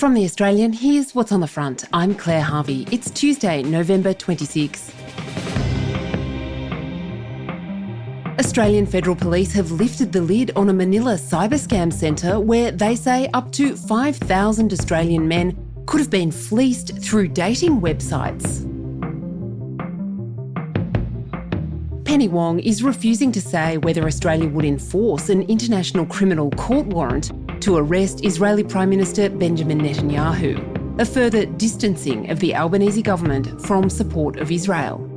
From The Australian, here's what's on the front. I'm Claire Harvey. It's Tuesday, November 26. Australian Federal Police have lifted the lid on a Manila cyber scam centre where they say up to 5,000 Australian men could have been fleeced through dating websites. Penny Wong is refusing to say whether Australia would enforce an international criminal court warrant to arrest Israeli Prime Minister Benjamin Netanyahu, a further distancing of the Albanese government from support of Israel.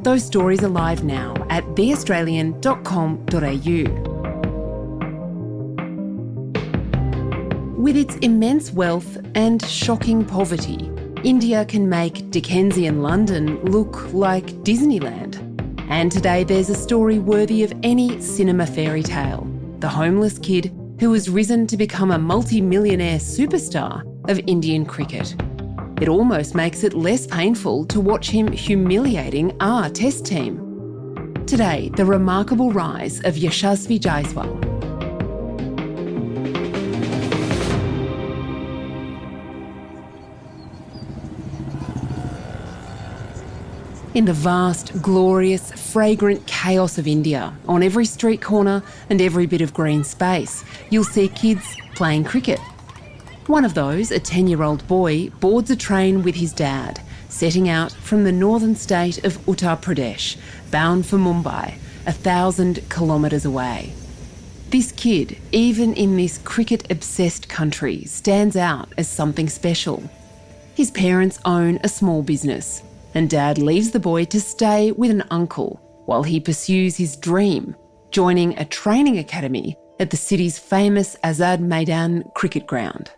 Those stories are live now at theaustralian.com.au. With its immense wealth and shocking poverty, India can make Dickensian London look like Disneyland. And today there's a story worthy of any cinema fairy tale. The homeless kid who has risen to become a multi-millionaire superstar of Indian cricket. It almost makes it less painful to watch him humiliating our test team. Today, the remarkable rise of Yashasvi Jaiswal. In the vast, glorious, fragrant chaos of India, on every street corner and every bit of green space, you'll see kids playing cricket. One of those, a 10-year-old boy, boards a train with his dad, setting out from the northern state of Uttar Pradesh, bound for Mumbai, 1,000 kilometres away. This kid, even in this cricket-obsessed country, stands out as something special. His parents own a small business, and Dad leaves the boy to stay with an uncle while he pursues his dream, joining a training academy at the city's famous Azad Maidan cricket ground.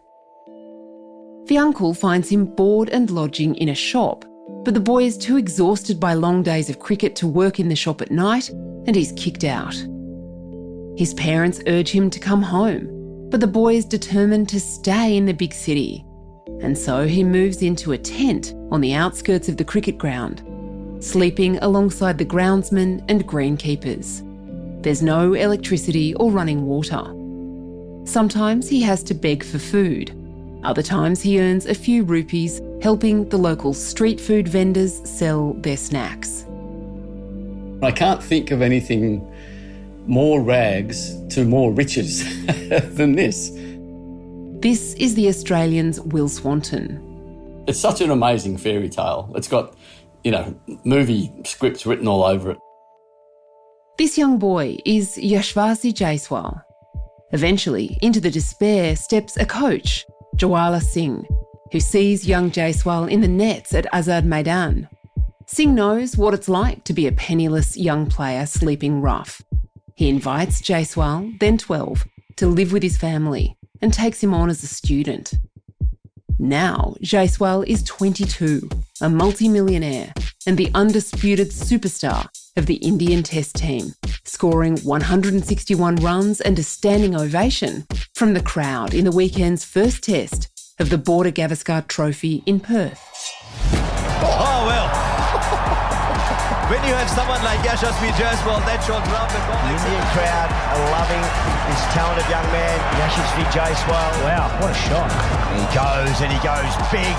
The uncle finds him bored and lodging in a shop, but the boy is too exhausted by long days of cricket to work in the shop at night, and he's kicked out. His parents urge him to come home, but the boy is determined to stay in the big city. And so he moves into a tent on the outskirts of the cricket ground, sleeping alongside the groundsmen and greenkeepers. There's no electricity or running water. Sometimes he has to beg for food. Other times he earns a few rupees helping the local street food vendors sell their snacks. I can't think of anything more rags to more riches than this. This is The Australian's Will Swanton. It's such an amazing fairy tale. It's got, movie scripts written all over it. This young boy is Yashasvi Jaiswal. Eventually, into the despair steps a coach, Jawala Singh, who sees young Jaiswal in the nets at Azad Maidan. Singh knows what it's like to be a penniless young player sleeping rough. He invites Jaiswal, then 12, to live with his family and takes him on as a student. Now, Jaiswal is 22, a multi-millionaire and the undisputed superstar of the Indian Test team, scoring 161 runs and a standing ovation from the crowd in the weekend's first test of the Border Gavaskar Trophy in Perth. Oh, well. When you have someone like Yashasvi Jaiswal, that's your ground. The Indian crowd are loving this talented young man, Yashasvi Jaiswal. Wow, what a shot. And he goes big.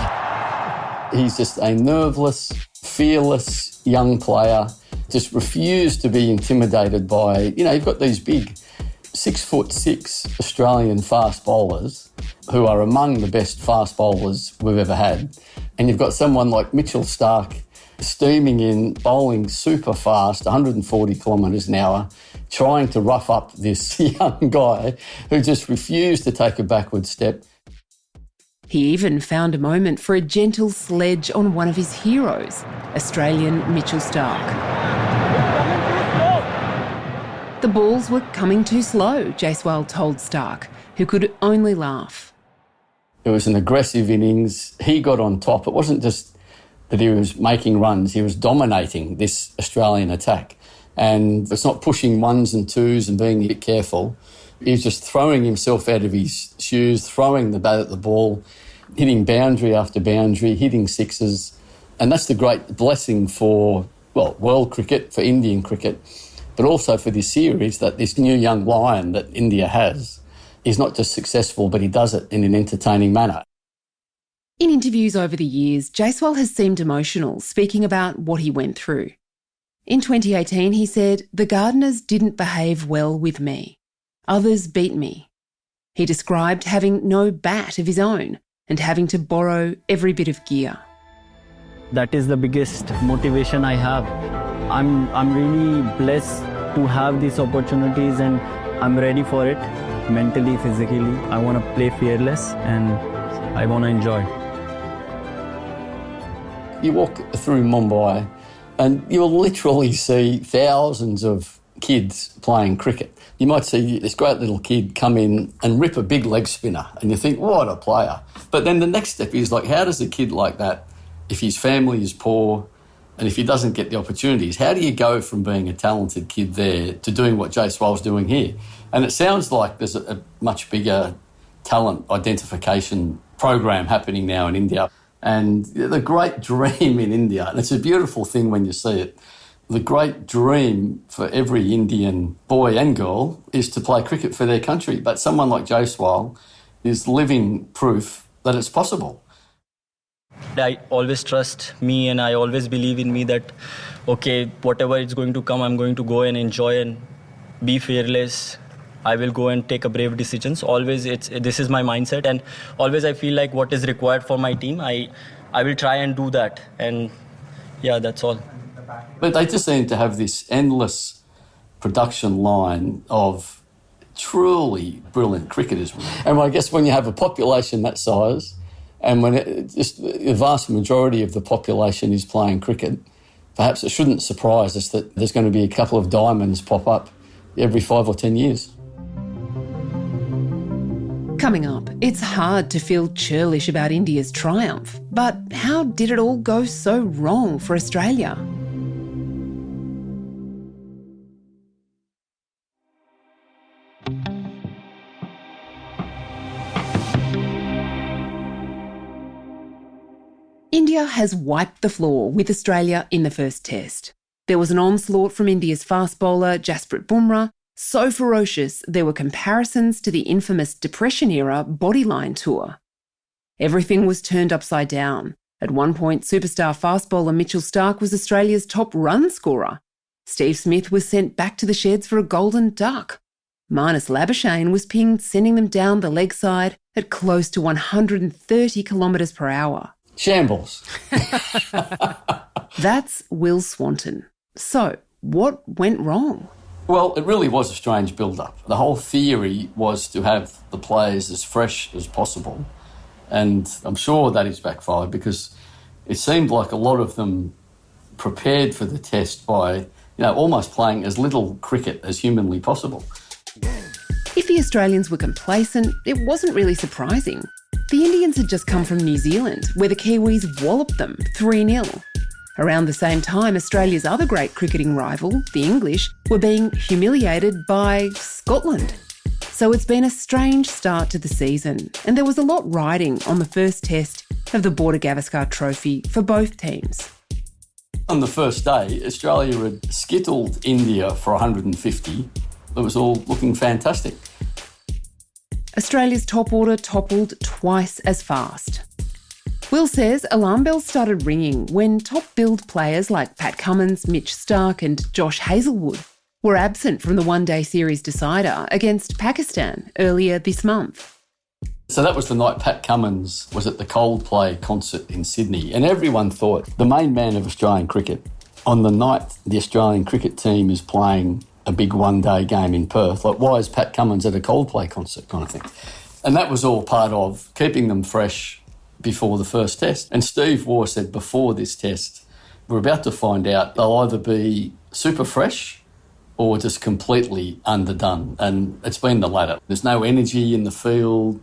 He's just a nerveless, fearless young player, just refused to be intimidated by, you've got these big 6'6" Australian fast bowlers who are among the best fast bowlers we've ever had. And you've got someone like Mitchell Starc steaming in, bowling super fast, 140 kilometres an hour, trying to rough up this young guy who just refused to take a backward step. He even found a moment for a gentle sledge on one of his heroes, Australian Mitchell Starc. The balls were coming too slow, Jaiswal told Starc, who could only laugh. It was an aggressive innings. He got on top. It wasn't just that he was making runs, he was dominating this Australian attack. And it's not pushing ones and twos and being a bit careful. He was just throwing himself out of his shoes, throwing the bat at the ball, hitting boundary after boundary, hitting sixes. And that's the great blessing for, world cricket, for Indian cricket, but also for this series, that this new young lion that India has is not just successful, but he does it in an entertaining manner. In interviews over the years, Jaiswal has seemed emotional, speaking about what he went through. In 2018, he said, "The gardeners didn't behave well with me. Others beat me." He described having no bat of his own and having to borrow every bit of gear. That is the biggest motivation I have. I'm really blessed to have these opportunities, and I'm ready for it mentally, physically. I want to play fearless and I want to enjoy. You walk through Mumbai and you'll literally see thousands of kids playing cricket. You might see this great little kid come in and rip a big leg spinner and you think, what a player. But then the next step is like, how does a kid like that, if his family is poor and if he doesn't get the opportunities, how do you go from being a talented kid there to doing what Jaiswal's doing here? And it sounds like there's a much bigger talent identification program happening now in India. And the great dream in India, and it's a beautiful thing when you see it, the great dream for every Indian boy and girl is to play cricket for their country. But someone like Jaiswal is living proof that it's possible. I always trust me and I always believe in me that, okay, whatever is going to come, I'm going to go and enjoy and be fearless. I will go and take a brave decisions. Always this is my mindset, and always I feel like what is required for my team, I will try and do that. And yeah, that's all. But they just seem to have this endless production line of truly brilliant cricketers. And I guess when you have a population that size, and when the vast majority of the population is playing cricket, perhaps it shouldn't surprise us that there's going to be a couple of diamonds pop up every 5 or 10 years. Coming up, it's hard to feel churlish about India's triumph, but how did it all go so wrong for Australia? India has wiped the floor with Australia in the first test. There was an onslaught from India's fast bowler Jasprit Bumrah, so ferocious there were comparisons to the infamous Depression-era Bodyline tour. Everything was turned upside down. At one point, superstar fast bowler Mitchell Starc was Australia's top run scorer. Steve Smith was sent back to the sheds for a golden duck. Marnus Labuschagne was pinged, sending them down the leg side at close to 130 kilometres per hour. Shambles. That's Will Swanton. So, what went wrong? Well, it really was a strange build-up. The whole theory was to have the players as fresh as possible. And I'm sure that is backfired because it seemed like a lot of them prepared for the test by, almost playing as little cricket as humanly possible. If the Australians were complacent, it wasn't really surprising. The Indians had just come from New Zealand, where the Kiwis walloped them 3-0. Around the same time, Australia's other great cricketing rival, the English, were being humiliated by Scotland. So it's been a strange start to the season, and there was a lot riding on the first test of the Border Gavaskar Trophy for both teams. On the first day, Australia had skittled India for 150. It was all looking fantastic. Australia's top order toppled twice as fast. Will says alarm bells started ringing when top-billed players like Pat Cummins, Mitch Starc and Josh Hazlewood were absent from the one-day series decider against Pakistan earlier this month. So that was the night Pat Cummins was at the Coldplay concert in Sydney, and everyone thought the main man of Australian cricket, on the night the Australian cricket team is playing a big one-day game in Perth, like why is Pat Cummins at a Coldplay concert kind of thing? And that was all part of keeping them fresh before the first test. And Steve Waugh said before this test, we're about to find out they'll either be super fresh or just completely underdone. And it's been the latter. There's no energy in the field,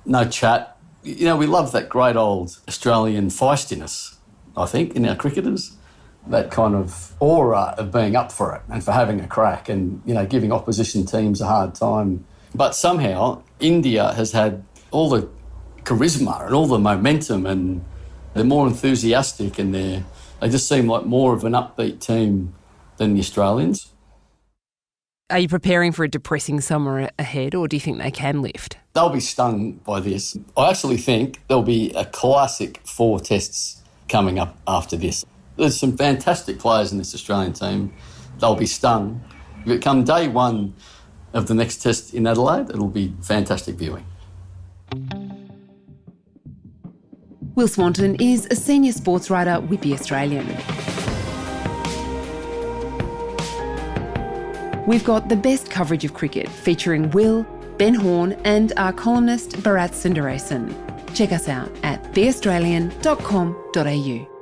no chat. We love that great old Australian feistiness, I think, in our cricketers. That kind of aura of being up for it and for having a crack and, giving opposition teams a hard time. But somehow India has had all the charisma and all the momentum, and they're more enthusiastic, and they just seem like more of an upbeat team than the Australians. Are you preparing for a depressing summer ahead, or do you think they can lift? They'll be stung by this. I actually think there'll be a classic 4 tests coming up after this. There's some fantastic players in this Australian team. They'll be stung. If it come day 1 of the next test in Adelaide, it'll be fantastic viewing. Will Swanton is a senior sports writer with The Australian. We've got the best coverage of cricket featuring Will, Ben Horn and our columnist Bharat Sundaresan. Check us out at theaustralian.com.au.